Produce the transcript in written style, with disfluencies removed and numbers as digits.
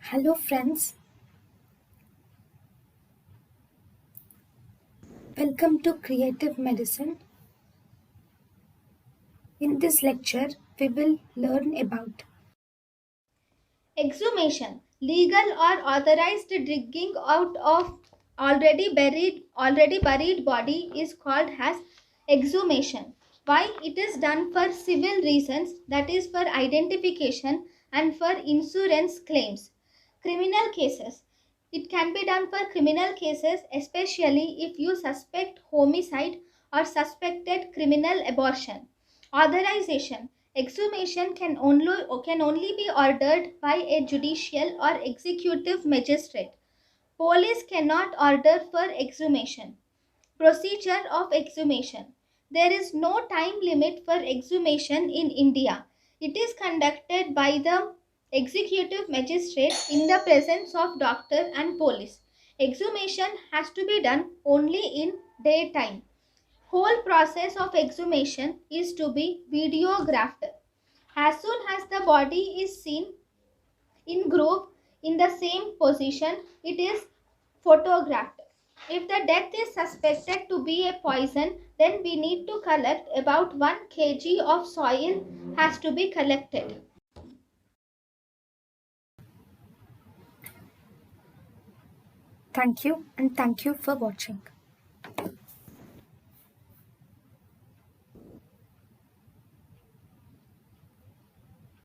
Hello, friends. Welcome to Creative Medicine. In this lecture, we will learn about Exhumation, legal or authorized digging out of already buried body is called as exhumation. Why? It is done for civil reasons, that is for identification and for insurance claims. Criminal cases. It can be done for criminal cases, especially if you suspect homicide or suspected criminal abortion. Authorization. Exhumation can only be ordered by a judicial or executive magistrate. Police cannot order for exhumation. Procedure of exhumation. There is no time limit for exhumation in India. It is conducted by the executive magistrate in the presence of doctor and police. Exhumation has to be done only in daytime. Whole process of exhumation is to be videographed. As soon as the body is seen in group in the same position, it is photographed. If the death is suspected to be a poison, then we need to collect about 1 kg of soil has to be collected. thank you and thank you for watching.